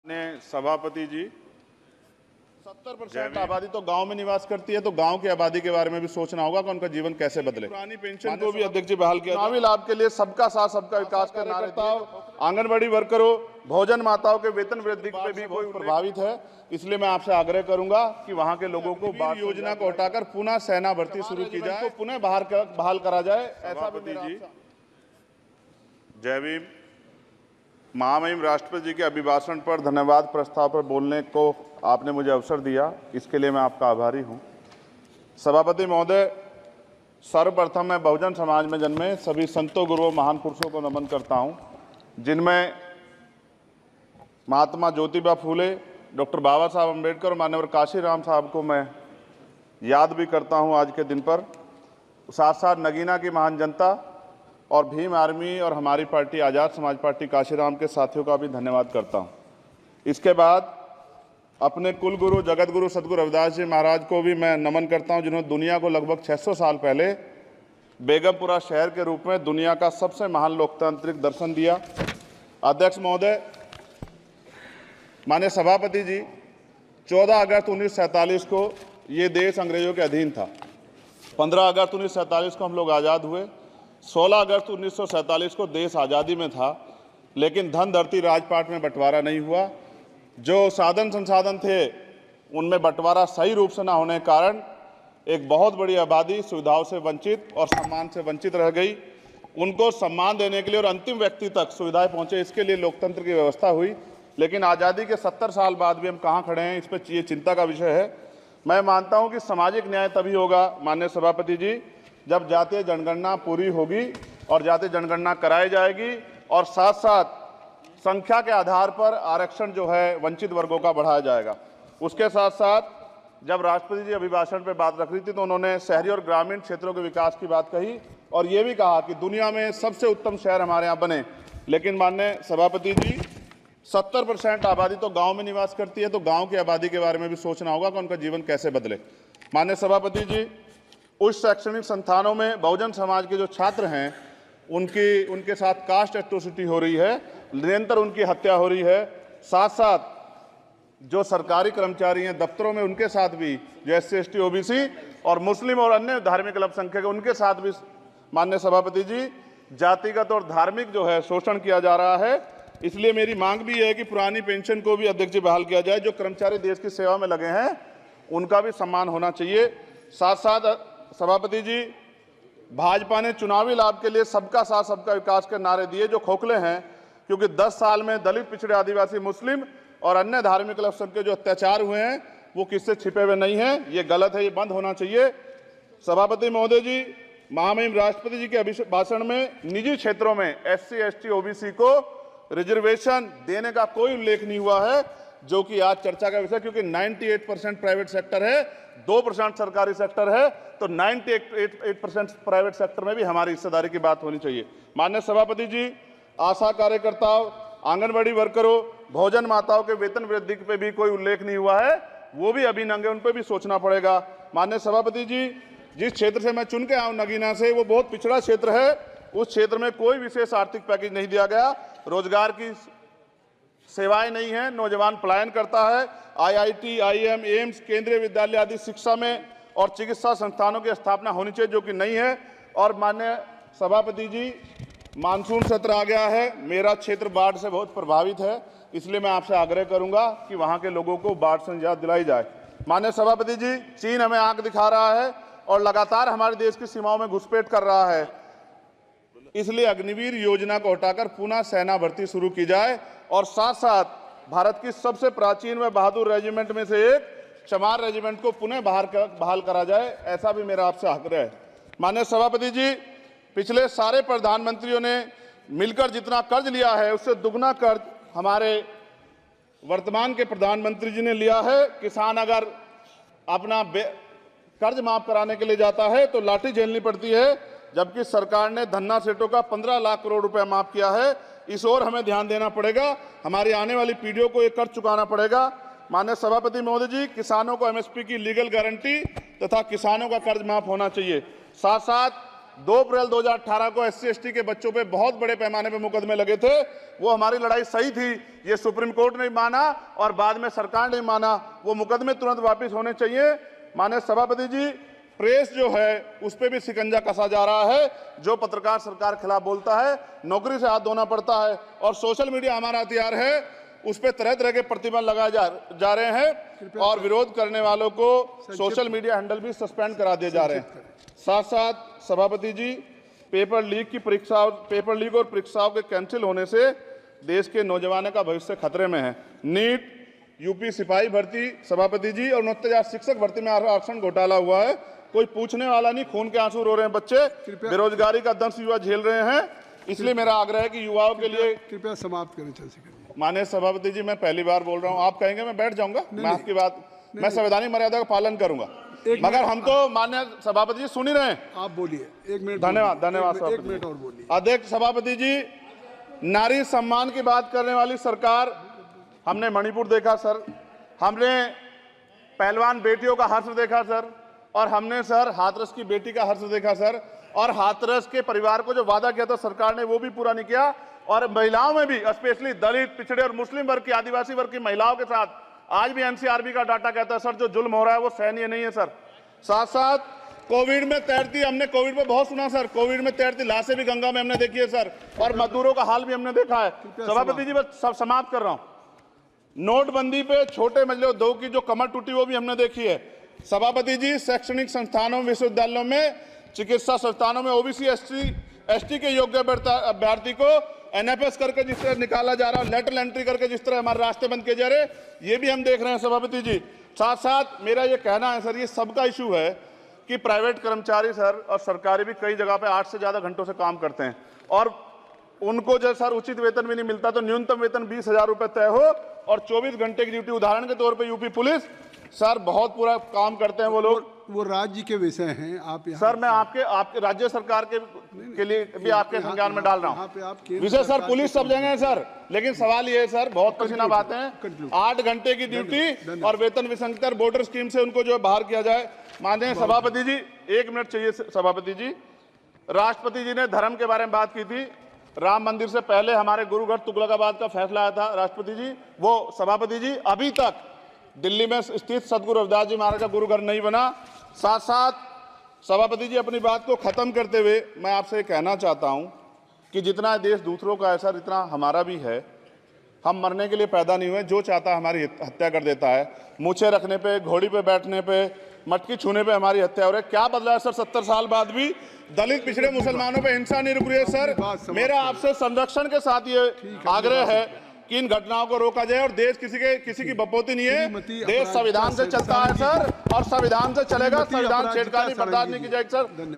ने सभापति जी 70% आबादी तो गांव में निवास करती है, तो गांव की आबादी के बारे में भी सोचना होगा कि उनका जीवन कैसे बदले। पुरानी पेंशन को भी अध्यक्ष जी बहाल किया। चुनावी लाभ के लिए सबका साथ सबका विकास का नारे दिए। आंगनबाड़ी वर्करों, भोजन माताओं के वेतन वृद्धि पे भी कोई प्रभावित है, इसलिए मैं आपसे आग्रह करूंगा कि वहां के लोगों को योजना को हटाकर पुनः सेना भर्ती शुरू की जाए, तो पुनः बहाल करा जाए। ऐसा जी जय भीम। महामहिम राष्ट्रपति जी के अभिभाषण पर धन्यवाद प्रस्ताव पर बोलने को आपने मुझे अवसर दिया, इसके लिए मैं आपका आभारी हूं। सभापति महोदय, सर्वप्रथम मैं बहुजन समाज में जन्मे सभी संतों, गुरुओं, महान पुरुषों को नमन करता हूं, जिनमें महात्मा ज्योतिबा फूले, डॉक्टर बाबा साहब अम्बेडकर और माननीय काशीराम साहब को मैं याद भी करता हूं आज के दिन पर। साथ साथ नगीना की महान जनता और भीम आर्मी और हमारी पार्टी आज़ाद समाज पार्टी काशीराम के साथियों का भी धन्यवाद करता हूं। इसके बाद अपने कुल गुरु जगत गुरु सदगुरु रविदास जी महाराज को भी मैं नमन करता हूं, जिन्होंने दुनिया को लगभग 600 साल पहले बेगमपुरा शहर के रूप में दुनिया का सबसे महान लोकतांत्रिक दर्शन दिया। अध्यक्ष महोदय, माननीय सभापति जी, 14 अगस्त 1947 को ये देश अंग्रेजों के अधीन था। 15 अगस्त 1947 को हम लोग आज़ाद हुए। 16 अगस्त 1947 को देश आज़ादी में था, लेकिन धन धरती राजपाट में बंटवारा नहीं हुआ। जो साधन संसाधन थे उनमें बंटवारा सही रूप से न होने के कारण एक बहुत बड़ी आबादी सुविधाओं से वंचित और सम्मान से वंचित रह गई। उनको सम्मान देने के लिए और अंतिम व्यक्ति तक सुविधाएं पहुंचे, इसके लिए लोकतंत्र की व्यवस्था हुई। लेकिन आज़ादी के 70 साल बाद भी हम कहाँ खड़े हैं, इस पर ये चिंता का विषय है। मैं मानता हूँ कि सामाजिक न्याय तभी होगा माननीय सभापति जी, जब जातीय जनगणना पूरी होगी और जातीय जनगणना कराई जाएगी और साथ साथ संख्या के आधार पर आरक्षण जो है वंचित वर्गों का बढ़ाया जाएगा। उसके साथ साथ जब राष्ट्रपति जी अभिभाषण पे बात रख रही थी तो उन्होंने शहरी और ग्रामीण क्षेत्रों के विकास की बात कही और ये भी कहा कि दुनिया में सबसे उत्तम शहर हमारे यहाँ बने। लेकिन माननीय सभापति जी, 70% आबादी तो गाँव में निवास करती है, तो गाँव की आबादी के बारे में भी सोचना होगा कि उनका जीवन कैसे बदले। माननीय सभापति जी, उच्च शैक्षणिक संस्थानों में बहुजन समाज के जो छात्र हैं उनके साथ कास्ट एट्रोसिटी हो रही है, निरंतर उनकी हत्या हो रही है। साथ साथ जो सरकारी कर्मचारी हैं दफ्तरों में, उनके साथ भी जो SC ST OBC और मुस्लिम और अन्य धार्मिक अल्पसंख्यक, उनके साथ भी माननीय सभापति जी जातिगत और धार्मिक जो है शोषण किया जा रहा है। इसलिए मेरी मांग भी है कि पुरानी पेंशन को भी अध्यक्ष जी बहाल किया जाए। जो कर्मचारी देश की सेवा में लगे हैं उनका भी सम्मान होना चाहिए। साथ साथ सभापति जी, भाजपा ने चुनावी लाभ के लिए सबका साथ सबका विकास के नारे दिए, जो खोखले हैं, क्योंकि 10 साल में दलित, पिछड़े, आदिवासी, मुस्लिम और अन्य धार्मिक अल्पसंख्यक के जो अत्याचार हुए हैं वो किससे छिपे हुए नहीं हैं। ये गलत है, ये बंद होना चाहिए। सभापति महोदय जी, महामहिम राष्ट्रपति जी के अभिभाषण में निजी क्षेत्रों में SC ST OBC को रिजर्वेशन देने का कोई उल्लेख नहीं हुआ है, जो कि आज चर्चा का विषय, क्योंकि 98% प्राइवेट सेक्टर है, 2% सरकारी सेक्टर है, तो 98% प्राइवेट सेक्टर में भी हमारी हिस्सेदारी की बात होनी चाहिए। माननीय सभापति जी, आशा कार्यकर्ताओं, आंगनबाड़ी वर्करों, भोजन माताओं के वेतन वृद्धि पे भी कोई उल्लेख नहीं हुआ है, वो भी अभी नंगे, उन पर भी सोचना पड़ेगा। माननीय सभापति जी, जिस क्षेत्र से मैं चुन के आया हूं नगीना से, वो बहुत पिछड़ा क्षेत्र है। उस क्षेत्र में कोई विशेष आर्थिक पैकेज नहीं दिया गया, रोजगार की सेवाएं नहीं है, नौजवान पलायन करता है। IIT, IIM, एम्स, केंद्रीय विद्यालय आदि शिक्षा में और चिकित्सा संस्थानों की स्थापना होनी चाहिए, जो कि नहीं है। और माननीय सभापति जी, मानसून सत्र आ गया है, मेरा क्षेत्र बाढ़ से बहुत प्रभावित है, इसलिए मैं आपसे आग्रह करूंगा कि वहां के लोगों को बाढ़ से निजात दिलाई जाए। माननीय सभापति जी, चीन हमें आंख दिखा रहा है और लगातार हमारे देश की सीमाओं में घुसपैठ कर रहा है, इसलिए अग्निवीर योजना को हटाकर पुनः सेना भर्ती शुरू की जाए और साथ साथ भारत की सबसे प्राचीन व बहादुर रेजिमेंट में से एक चमार रेजिमेंट को पुनः बहाल करा जाए। ऐसा भी मेरा आपसे आग्रह है। माननीय सभापति जी, पिछले सारे प्रधानमंत्रियों ने मिलकर जितना कर्ज लिया है उससे दुगना कर्ज हमारे वर्तमान के प्रधानमंत्री जी ने लिया है। किसान अगर अपना कर्ज माफ कराने के लिए जाता है तो लाठी झेलनी पड़ती है, जबकि सरकार ने धन्ना सेठों का 15 लाख करोड़ रुपया माफ किया है। इस ओर हमें ध्यान देना पड़ेगा, हमारी आने वाली पीढ़ियों को ये कर्ज चुकाना पड़ेगा। माननीय सभापति महोदय जी, किसानों को MSP की लीगल गारंटी तथा किसानों का कर्ज माफ होना चाहिए। साथ साथ 2 अप्रैल 2018 को SC/ST के बच्चों पे बहुत बड़े पैमाने पे मुकदमे लगे थे। वो हमारी लड़ाई सही थी, ये सुप्रीम कोर्ट ने माना और बाद में सरकार ने माना। वो मुकदमे तुरंत वापस होने चाहिए। माननीय सभापति जी, प्रेस जो है उस पर भी शिकंजा कसा जा रहा है। जो पत्रकार सरकार खिलाफ बोलता है, नौकरी से हाथ धोना पड़ता है। और सोशल मीडिया हमारा हथियार है, उस पर तरह तरह के प्रतिबंध लगाए जा रहे हैं और विरोध करने वालों को सोशल मीडिया हैंडल भी सस्पेंड करा दिए जा रहे हैं। साथ साथ सभापति जी, पेपर लीक और परीक्षाओं के कैंसिल होने से देश के नौजवानों का भविष्य खतरे में है। नीट, यूपी सिपाही भर्ती सभापति जी और 69,000 शिक्षक भर्ती में आरक्षण घोटाला हुआ है। कोई पूछने वाला नहीं, खून के आंसू रो रहे हैं बच्चे, बेरोजगारी का दंश युवा झेल रहे हैं। इसलिए मेरा आग्रह है कि युवाओं के लिए कृपया समाप्त करें। चंद्रशेखर, माननीय सभापति जी, मैं पहली बार बोल रहा हूं, आप कहेंगे मैं बैठ जाऊंगा, मैं आपकी बात, मैं संवैधानिक मर्यादा का पालन करूंगा, मगर हम तो माननीय सभापति जी सुन ही रहे हैं। आप बोलिए, 1 मिनट। धन्यवाद एक मिनट और बोलिए। अध्यक्ष सभापति जी, नारी सम्मान की बात करने वाली सरकार, हमने मणिपुर देखा सर, हमने पहलवान बेटियों का हर्ष देखा सर, और हमने सर हाथरस की बेटी का हर्ष देखा सर, और हाथरस के परिवार को जो वादा किया था सरकार ने वो भी पूरा नहीं किया। और महिलाओं में भी, स्पेशली दलित, पिछड़े और मुस्लिम वर्ग की, आदिवासी वर्ग की महिलाओं के साथ आज भी NCRB का डाटा कहता है सर, जो जुल्म हो रहा है वो सहनीय नहीं है सर। साथ साथ कोविड में तैरती, हमने कोविड में बहुत सुना सर, कोविड में तैरती लाशें भी गंगा में हमने देखी है सर, और मजदूरों का हाल भी हमने देखा है। सभापति जी, बस सब समाप्त कर रहा हूं। नोटबंदी पे छोटे मजले उद्योग की जो कमर टूटी वो भी हमने देखी है। सभापति जी, शैक्षणिक संस्थानों, विश्वविद्यालयों में, चिकित्सा संस्थानों में OBC ST के योग्य अभ्यर्थी को NFS करके जिस तरह निकाला जा रहा है, लेटरल एंट्री करके जिस तरह हमारे रास्ते बंद किए जा रहे, ये भी हम देख रहे हैं सभापति जी। साथ साथ मेरा ये कहना है सर, ये सबका इशू है कि प्राइवेट कर्मचारी सर और सरकारी भी कई जगह पे 8 से ज्यादा घंटों से काम करते हैं और उनको जो सर उचित वेतन भी नहीं मिलता। तो न्यूनतम वेतन 20,000 रुपए तय हो और 24 घंटे की ड्यूटी। उदाहरण के तौर पे यूपी पुलिस सर बहुत पूरा काम करते हैं वो लोग। वो राज्य के विषय हैं, आप यहाँ सर मैं आपके राज्य सरकार के लिए भी आपके संज्ञान में डाल रहा हूँ। विषय सर पुलिस सब जगह है सर, लेकिन सवाल ये है सर, बहुत पसीना बातें हैं, 8 घंटे की ड्यूटी और वेतन विसंगति, बॉर्डर स्कीम से उनको जो बाहर किया जाए। माननीय सभापति जी, 1 मिनट चाहिए सभापति जी। राष्ट्रपति जी ने धर्म के बारे में बात की थी। राम मंदिर से पहले हमारे गुरुघर तुगलकाबाद का फैसला आया था राष्ट्रपति जी, वो सभापति जी अभी तक दिल्ली में स्थित सदगुरु रविदास जी महाराज का गुरुघर नहीं बना। साथ साथ सभापति जी, अपनी बात को खत्म करते हुए मैं आपसे कहना चाहता हूं कि जितना देश दूसरों का है सर, इतना हमारा भी है। हम मरने के लिए पैदा नहीं हुए, जो चाहता है हमारी हत्या कर देता है। मूछें रखने पे, घोड़ी पे बैठने पे, मटकी छूने पे हमारी हत्या हो रही है। क्या बदला है सर? 70 साल बाद भी दलित, पिछड़े, मुसलमानों पे हिंसा नहीं रुक रही है सर। मेरा आपसे संरक्षण के साथ ये आग्रह है कि इन घटनाओं को रोका जाए और देश किसी की बपोती नहीं है। देश संविधान से चलता है सर और संविधान से चलेगा। संविधान छेड़खानी बर्दाश्त नहीं की जाएगी सर।